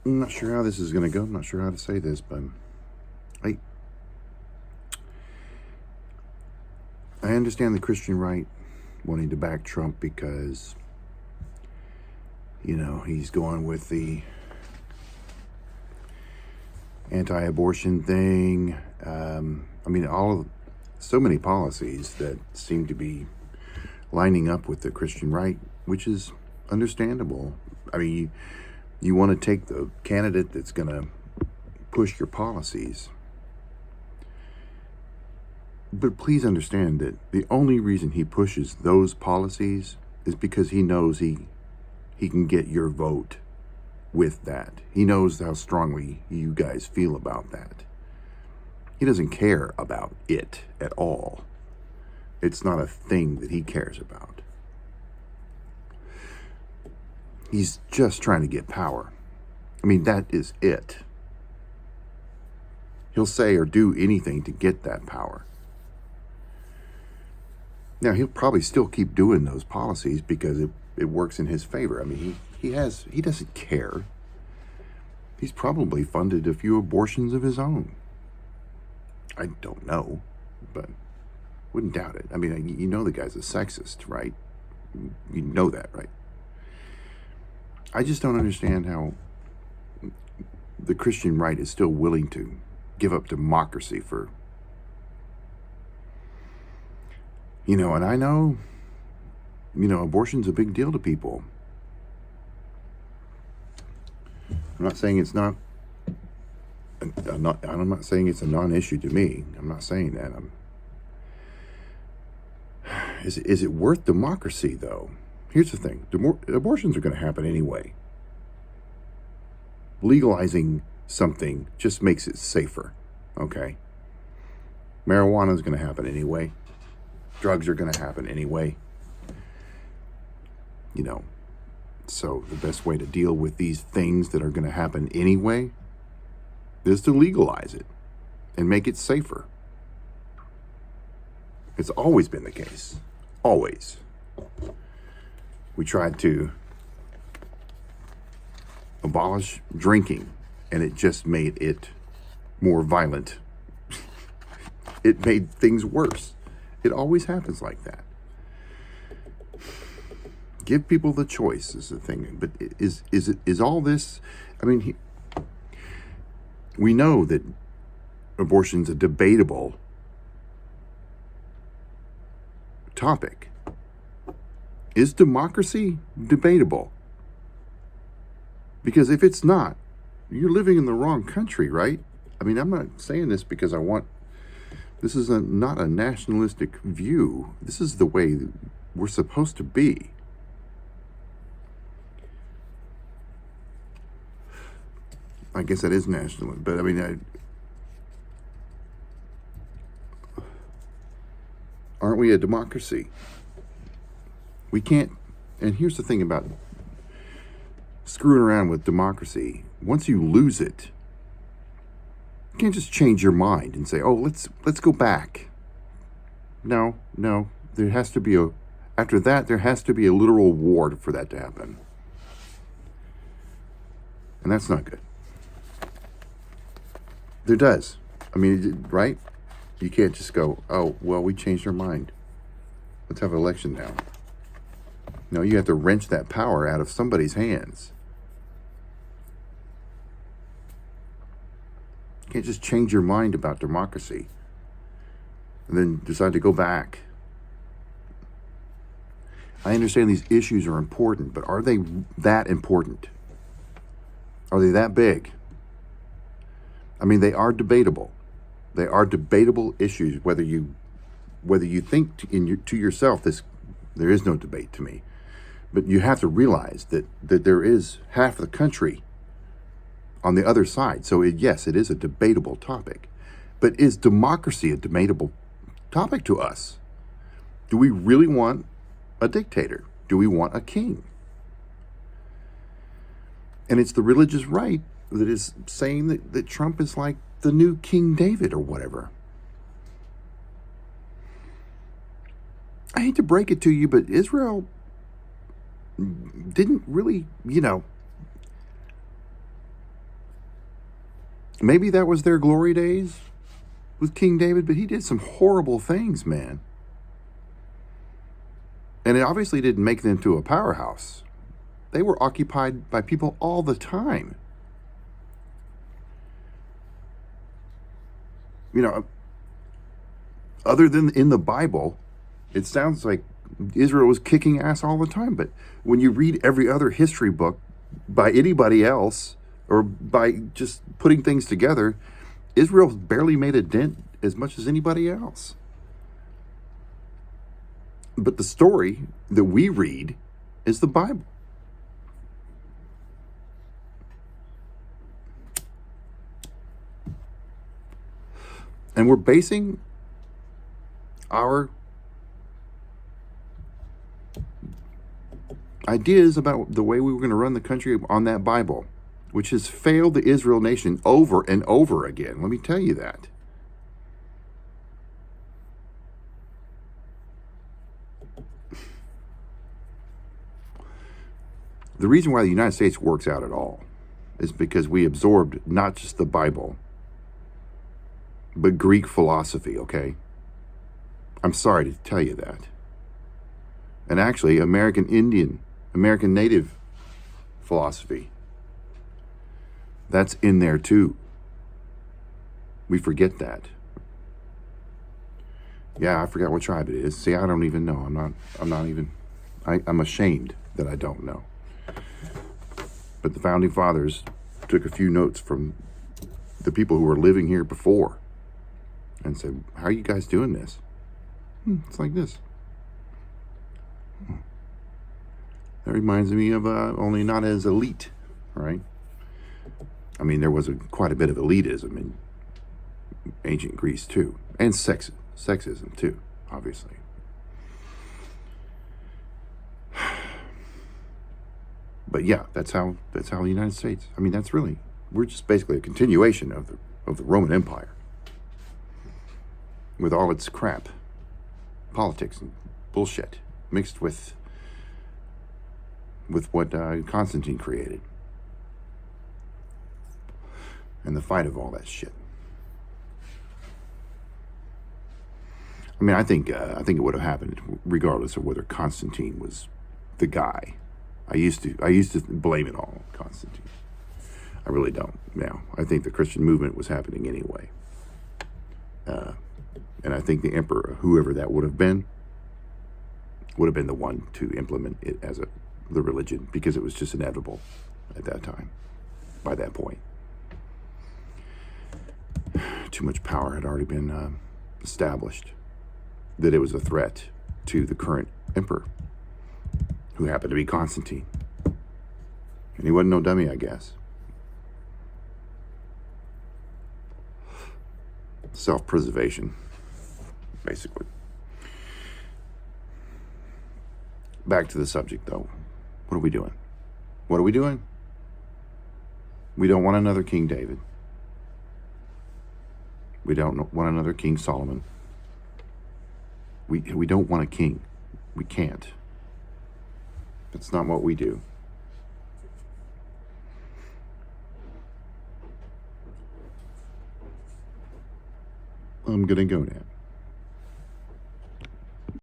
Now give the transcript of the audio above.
I'm not sure how this is going to go. I'm not sure how to say this, but I I understand the Christian right wanting to back Trump because, he's going with the anti-abortion thing. So many policies that seem to be lining up with the Christian right, which is understandable. I mean, you want to take the candidate that's going to push your policies. But please understand that the only reason he pushes those policies is because he knows he can get your vote with that. He knows how strongly you guys feel about that. He doesn't care about it at all. It's not a thing that he cares about. He's just trying to get power. I mean, that is it. He'll say or do anything to get that power. Now, he'll probably still keep doing those policies because it works in his favor. I mean, he doesn't care. He's probably funded a few abortions of his own. I don't know, but wouldn't doubt it. I mean, you know the guy's a sexist, right? You know that, right? I just don't understand how the Christian right is still willing to give up democracy for, and I know, abortion's a big deal to people. I'm not saying it's not. I'm not saying it's a non-issue to me. I'm not saying that. Is it worth democracy, though? Here's the thing. Abortions are going to happen anyway. Legalizing something just makes it safer, okay? Marijuana is going to happen anyway. Drugs are going to happen anyway. So the best way to deal with these things that are going to happen anyway is to legalize it and make it safer. It's always been the case. Always. We tried to abolish drinking, and it just made it more violent. It made things worse. It always happens like that. Give people the choice is the thing. But is all this? I mean, we know that abortion's a debatable topic. Is democracy debatable? Because if it's not, you're living in the wrong country, right? I mean, I'm not saying this because this is not a nationalistic view. This is the way we're supposed to be. I guess that is national, but I mean, aren't we a democracy? We can't, and here's the thing about screwing around with democracy. Once you lose it, you can't just change your mind and say, "Oh, let's go back." No, there has to be after that, there has to be a literal war for that to happen. And that's not good. There does. I mean, right? You can't just go, "Oh, well, we changed our mind. Let's have an election now." No, you have to wrench that power out of somebody's hands. You can't just change your mind about democracy and then decide to go back. I understand these issues are important, but are they that important? Are they that big? I mean, they are debatable. They are debatable issues. Whether you think to yourself, there is no debate to me, but you have to realize that there is half the country on the other side. So yes, it is a debatable topic, but is democracy a debatable topic to us? Do we really want a dictator? Do we want a king? And it's the religious right that is saying that Trump is like the new King David or whatever. I hate to break it to you, but Israel didn't really, Maybe that was their glory days with King David, but he did some horrible things, man. And it obviously didn't make them to a powerhouse. They were occupied by people all the time. You know, other than in the Bible, it sounds like Israel was kicking ass all the time. But when you read every other history book by anybody else, or by just putting things together, Israel barely made a dent as much as anybody else. But the story that we read is the Bible. And we're basing our ideas about the way we were going to run the country on that Bible, which has failed the Israel nation over and over again. Let me tell you that. The reason why the United States works out at all is because we absorbed not just the Bible, but Greek philosophy, okay? I'm sorry to tell you that. And actually, American Indian, American Native philosophy, that's in there too. We forget that. Yeah, I forgot what tribe it is. See, I don't even know. I'm ashamed that I don't know. But the Founding Fathers took a few notes from the people who were living here before and said, how are you guys doing this? It's like this. That reminds me of only not as elite, right? I mean, there was quite a bit of elitism in ancient Greece too, and sexism too, obviously. But yeah, that's how the United States. I mean, we're just basically a continuation of the Roman Empire, with all its crap, politics and bullshit mixed with what Constantine created, and the fight of all that shit. I mean, I think it would have happened regardless of whether Constantine was the guy. I used to blame it all on Constantine. I really don't now. I think the Christian movement was happening anyway. And I think the emperor, whoever that would have been the one to implement it as the religion, because it was just inevitable at that time, by that point. Too much power had already been established, that it was a threat to the current emperor, who happened to be Constantine. And he wasn't no dummy, I guess. Self-preservation, basically. Back to the subject, though. What are we doing? What are we doing? We don't want another King David. We don't want another King Solomon. We don't want a king. We can't. That's not what we do. I'm gonna go now.